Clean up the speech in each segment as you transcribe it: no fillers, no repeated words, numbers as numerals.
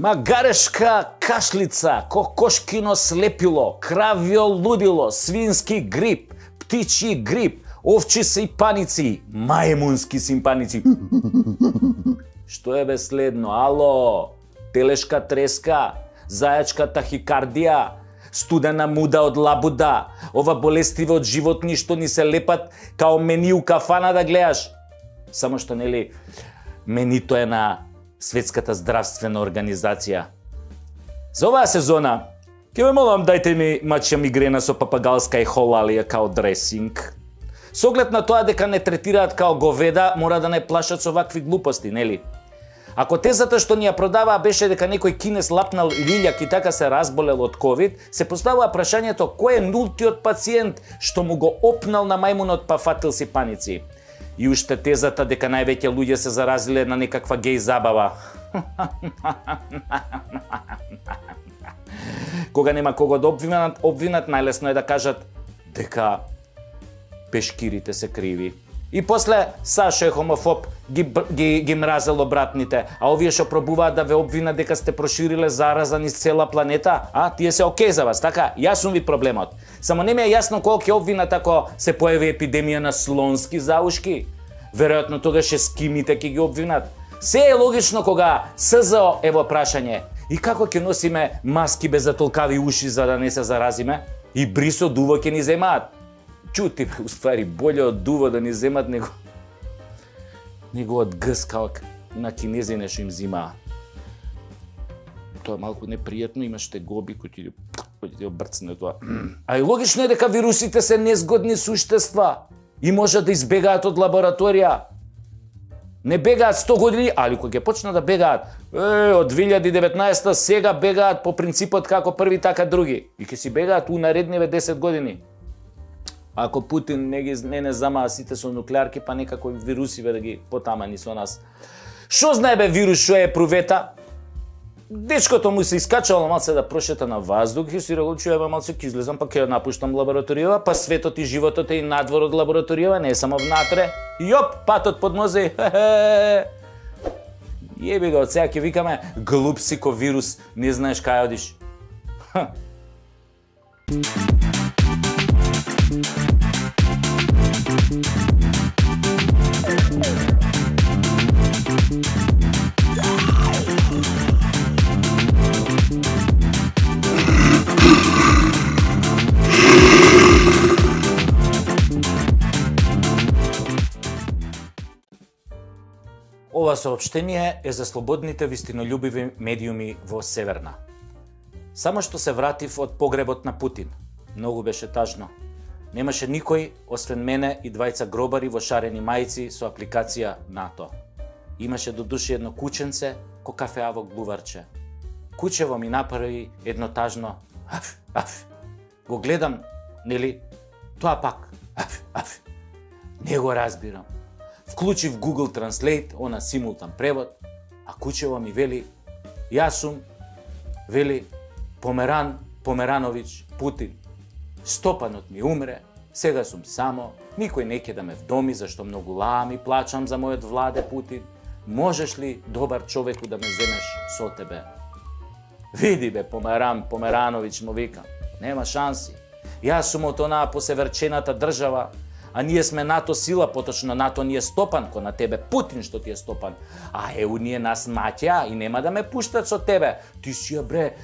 магарешка кашлица, кокошкино слепило, кравјо лудило, свински грип, птичји грип, овчи сипаници, мајмунски симпаници. Што е бе следно? Ало, телешка треска, зајачка тахикардија, студена муда од лабуда, ова болестиве од животни што ни се лепат као мени у кафана да гледаш. Само што нели менито е на Светската здравствена организација. За оваа сезона, ќе ве молам дајте ми мачја мигрена со папагалска и холалија као дресинг. Со оглед на тоа дека не третираат као говеда, мора да не плашат со вакви глупости, нели? Ако тезата што ни ја продаваа беше дека некој кинес лапнал лиљак и така се разболел од ковид, се поставува прашањето кој е нултиот пациент што му го опнал на мајмунот па фатил сипаници. И уште тезата дека највеќе луѓе се заразиле на некаква геј забава. Кога нема кого да обвинат, најлесно е да кажат дека пешкирите се криви. И после Сашо е хомофоб, ги мразело братните, а овие што пробуваат да ве обвинат дека сте прошириле зараза низ цела планета, тие се окей за вас, така? Јас сум ви проблемот. Само не ми е јасно колку ќе обвинат ако се појави епидемија на слонски заушки. Веројатно тогаш ескимите ќе ги обвинат. Се е логично кога СЗО е во прашање. И како ќе носиме маски без затолкави уши за да не се заразиме? И брисо дуво ќе ни земаат. Чути, уствари, болje од дуво да ни земат него од гс као на кинезине што им зимаа. Тоа малку непријатно, имаш тегоби кои ти обрцне тоа. А и логично е дека вирусите се незгодни суштества и можат да избегаат од лабораторија. Не бегаат 100 години, али кога ќе почнат да бегаат, од 2019 сега бегаат по принципот како први така други. И ќе си бегаат у наредниве 10 години. Ако Путин не замаа сите со нуклеарки, па некако вирусиве да ги потамани со нас. Шо знае бе вирус, шо е прувета? Дечкото му се искачало малце да прошета на воздух и си рекол, чуја малце ќе излезам, па ќе ја напуштам лабораторија, па светот и животот е и надвор од лабораторија, не е само внатре. Јоп, патот под нозе. Јеби го, од сега ќе викаме глуп си ко вирус, не знаеш кај одиш. Ова соопштение е за слободните вистинољубиви медиуми во Северна. Само што се вратив од погребот на Путин. Многу беше тажно. Немаше никој, освен мене и двајца гробари во шарени мајци со апликација НАТО. Имаше до души едно кученце ко кафеаво глуварче. Кучево ми направи едно тажно аф, аф. Го гледам, нели, тоа пак аф, аф. Не го разбирам. Вклучив Google Translate, она симултан превод, а кучево ми вели, јас сум, вели, Померановиќ Путин. Стопанот ми умре, сега сум само, никој не ќе да ме вдоми, зашто многу лами плачам за мојот владе Путин. Можеш ли, добар човеку, да ме земеш со тебе? Види бе, Померановиќ му вика, нема шанси. Јас сум од онаа посеверчената држава, а ние сме НАТО сила, поточно НАТО ни е стопан, ко на тебе Путин што ти е стопан. А ЕУ ние нас маќа и нема да ме пуштат со тебе. Ти си бре,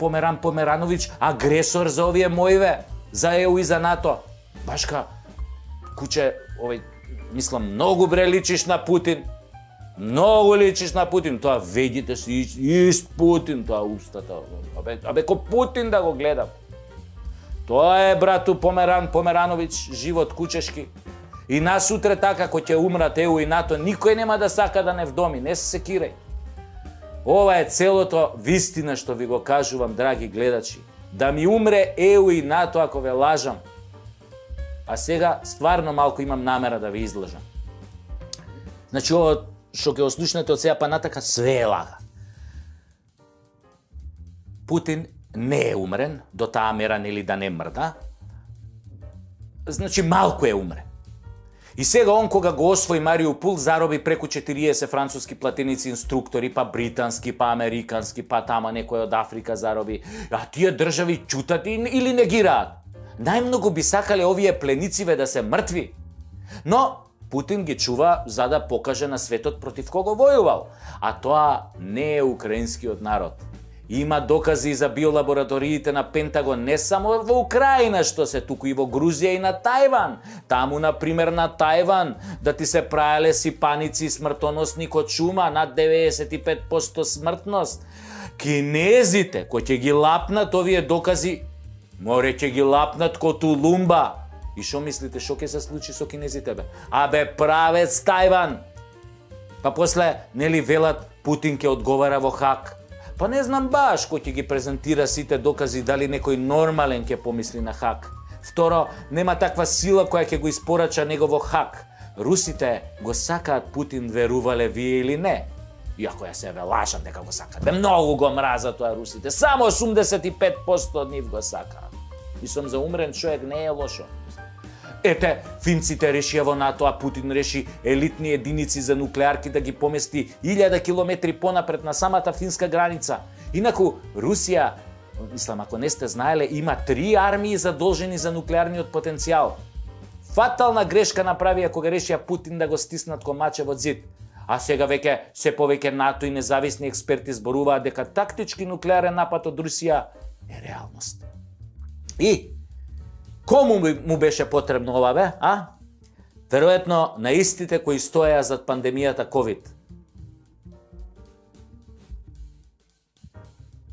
Померановиќ, агресор за овие моиве, за ЕУ и за НАТО. Башка, куче, мислам, многу бре личиш на Путин. Многу личиш на Путин. Тоа веѓите си ист Путин, тоа устата. Абе, ко Путин да го гледам. Тоа е, брату Померановиќ, живот кучешки. И нас утре така, кој ќе умрат ЕУ и НАТО, никој нема да сака да не вдоми, не се секирај. Ова е целото вистина што ви го кажувам, драги гледачи. Да ми умре ЕУ и НАТО ако ве лажам. А сега стварно малку имам намера да ви излажам. Значи, ова што ќе ослушнете од сега па натака, све е лага. Путин не е умрен, до таа мера нели да не мрда. Значи малку е умрен. И сега он кога го освои Мариупол зароби преку 40 француски платеници инструктори, па британски, па американски, па тама некој од Африка зароби. А тие држави чутат или негираат? Најмногу би сакале овие пленициве да се мртви. Но Путин ги чува за да покаже на светот против кого војувал. А тоа не е украинскиот народ. Има докази за биолабораториите на Пентагон не само во Украина што се, туку и во Грузија и на Тајван. Таму, например, на Тајван, да ти се праеле сипаници смртоносни код шума, над 95% смртност. Кинезите, кои ќе ги лапнат овие докази, море ќе ги лапнат ко Тулумба. И шо мислите, шо ќе се случи со кинезите, бе? Абе, правец Тајван! Па после, нели велат, Путин ќе одговара во Хаг. Па не знам баш кој ќе ги презентира сите докази, дали некој нормален ќе помисли на Хаг. Второ, нема таква сила која ќе го испорача него во Хаг. Русите го сакаат Путин, верувале вие или не. Иако ја се лажат дека го сакаат. Бе, многу го мразат тоа русите. Само 85% од нив го сакаат. И сум за умрен човек, не е лошо. Ете, финците решија во НАТО, а Путин реши елитни единици за нуклеарки да ги помести 1000 километри понапред на самата финска граница. Инаку, Русија, мислам, ако не сте знаеле, има 3 армии задолжени за нуклеарниот потенцијал. Фатална грешка направија кога решија Путин да го стиснат ко маче во зид. А сега веќе се повеќе НАТО и независни експерти зборуваат дека тактички нуклеарен напад од Русија е реалност. И кому му беше потребно ова, бе, а? Веројатно на истите кои стоеа зад пандемијата COVID.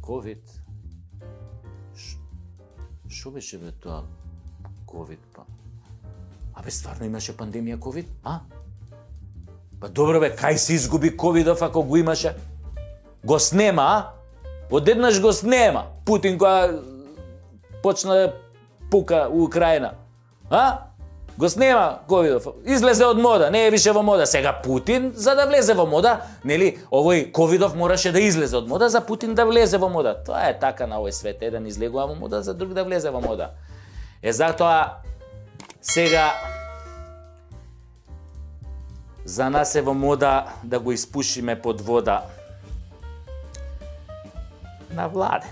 COVID? Шо беше, бе, тоа COVID, па? Абе, стварно имаше пандемија COVID, а? Па добро, бе, кај се изгуби COVID-ов ако го имаше? Го снема, а? Одеднаш го снема. Путин кога почна да пука у Украина. А? Го снема ковидов. Излезе од мода, не е више во мода. Сега Путин, за да влезе во мода, нели, овој ковидов мораше да излезе од мода за Путин да влезе во мода. Тоа е така на овој свет. Еден излегува во мода, за друг да влезе во мода. Е затоа сега за нас е во мода да го испушиме под вода на Владе.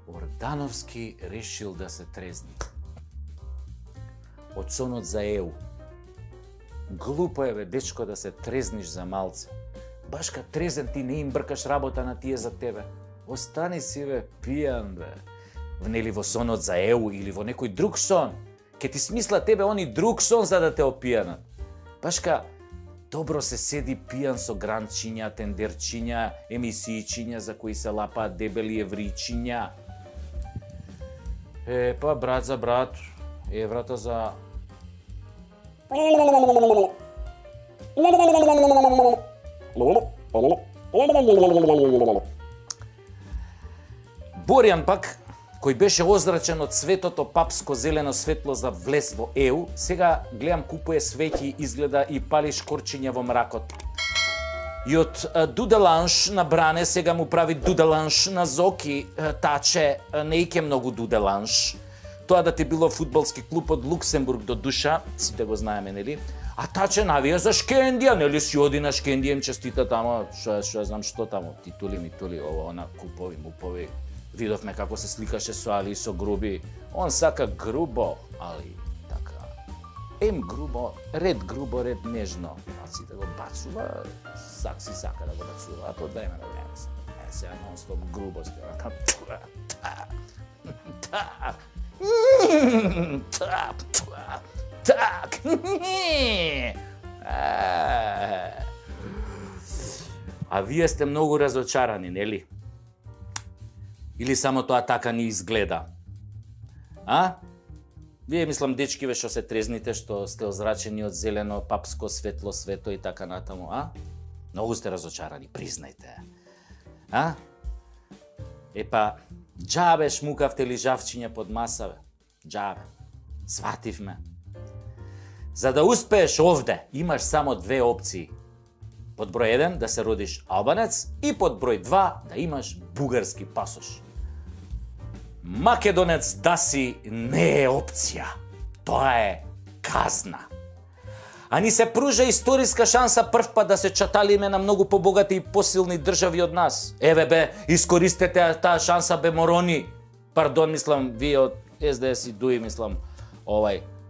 Ордановски решил да се трезни. Од сонот за ЕУ. Глупо е, бе, дечко, да се трезниш за малце. Баш ка трезен ти не им бркаш работа на тие за тебе. Остани си, бе, пијан, бе. Нели во сонот за ЕУ или во некој друг сон. Ке ти смисла тебе они друг сон за да те опијанат. Баш ка добро се седи пијан со гранчиња, тендерчиња, емисијчиња за кои се лапаат дебели евричиња. Па брат за брат, еврата за... Борјан пак, кој беше озрачен од светото папско зелено светло за влез во ЕУ, сега гледам купуе свеќи, изгледа и пали шкорчиња во мракот. И од дуделанш на Бране сега му прави дуделанш на Зоки, таче, не ике многу дуделанш. Тоа да ти било фудбалски клуб од Луксембург до душа, сите го знаеме, нели? А таче навија за Шкендија, нели си оди на Шкендија, им честита тамо, шо знам што тамо, титули, митули, ово, она, купови, мупови. Видовме како се сликаше со Али и со Груби. Он сака грубо, али така. Грубо, ред нежно. А сите го бацува, си сака да го бацува, а под време на време се. Сега нон-стоп грубост, так. А вие сте многу разочарани, нели? Или само тоа така ни изгледа? А? Вие мислам дечкиве што се трезните, што сте озрачени од зелено, папско, светло, свето и така натаму, а? Многу сте разочарани, признајте. А? Епа, џабе шмукавте лижавчиња под масаве. Џабе. Свативме. За да успееш овде, имаш само две опции. Под број 1 да се родиш албанец и под број 2 да имаш бугарски пасош. Македонец да си не е опција. Тоа е казна. А ни се пружа историска шанса прв пат да се чаталиме на многу побогати и посилни држави од нас. Еве бе, искористете таа шанса бе морони. Пардон, мислам, вие од СДС и ДУИ, мислам,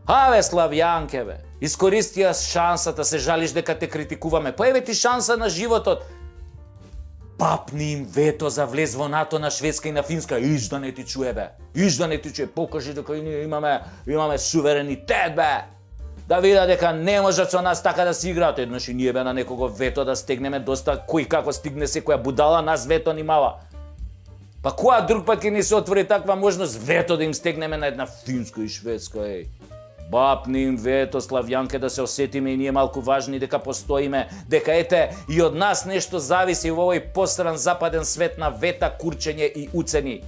Аве, славјанке, бе. Искористија шансата, се жалиш дека те критикуваме. Па еве ти шанса на животот. Папни им вето за влез во НАТО на Шведска и на Финска. Иш да не ти чуе, бе. Иш да не ти чуе. Покажи дека и ние имаме суверенитет, бе. Да видат дека не можат со нас така да си играат. Еднаш и ние бе на некого вето да стегнеме доста кој како стигне секоја будала, нас вето ни мала. Па која друг пат ќе ни се отвори таква можност вето да им стегнеме на една Финска и Шведска, еј. Бапни им вето, славјанке, да се осетиме и ние малку важни дека постоиме, дека ете и од нас нешто зависи во овој посран западен свет на вета, курчење и уцени.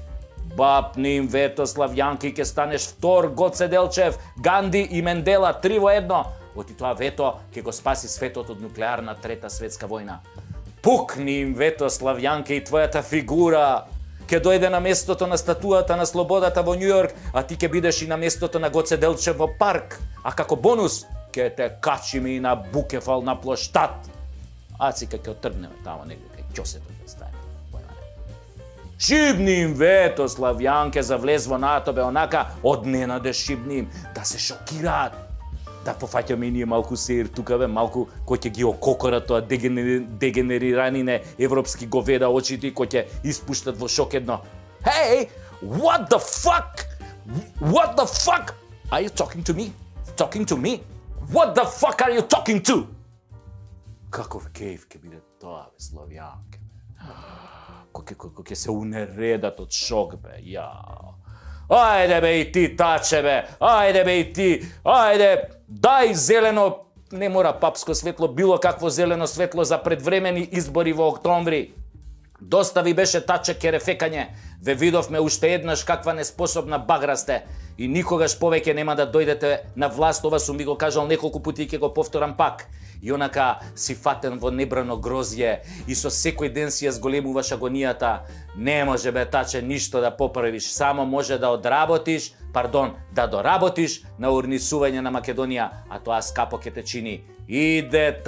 Бапни им вето, славјанке, и ќе станеш втор Гоце Делчев, Ганди и Мендела, 3 во 1. Оти тоа вето ќе го спаси светот од нуклеарна трета светска војна. Пукни им вето, славјанке, и твојата фигура ќе дојде на местото на статуата на слободата во Њујорк, а ти ќе бидеш и на местото на Гоце Делчев во парк. А како бонус, ќе те качиме и на Букефал на плоштад. Ацика ќе отргнеме тамо негде кај ќосето да ставиме. Шибни им вето, славјанке, за влез во НАТО, бе, онака одненаде шибни им, да се шокираат. Да пофаќаме и ние малку сеир тука, бе, малку кој ќе ги ококора тоа дегенериранine европски говеда очите кој ќе испуштат во шок едно. Hey, what the fuck? What the fuck? Are you talking to me? Talking to me? What the fuck are you talking to? Каков кејф ќе биде тоа, бе, славјанке, бе. Кој ќе се унередат од шок, бе, јао. Ајде бе и ти, таче, бе, ајде бе и ти, ајде, дај зелено, не мора папско светло, било какво зелено светло за предвремени избори во октомври. Доста ви беше таче керефекање, ве видовме уште еднаш каква неспособна багра сте и никогаш повеќе нема да дојдете на власт, ова сум ви го кажал неколку пати и ќе го повторам пак. И онака си фатен во небрано грозје и со секој ден си ја зголемуваш агонијата. Не може бе таче ништо да поправиш, само може да да доработиш на урнисување на Македонија, а тоа скапо ќе те чини. Иде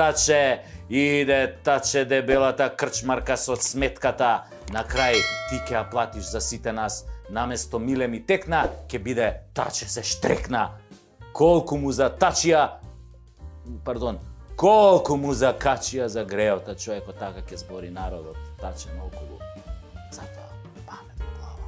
таче дебелата крчмарка со сметката. На крај ти ќе ја платиш за сите нас. Наместо миле ми текна, ќе биде таче се штрекна. Колку му закачија за греота човекот, така ќе збори народот, таче наоколу. Затоа памет во глава.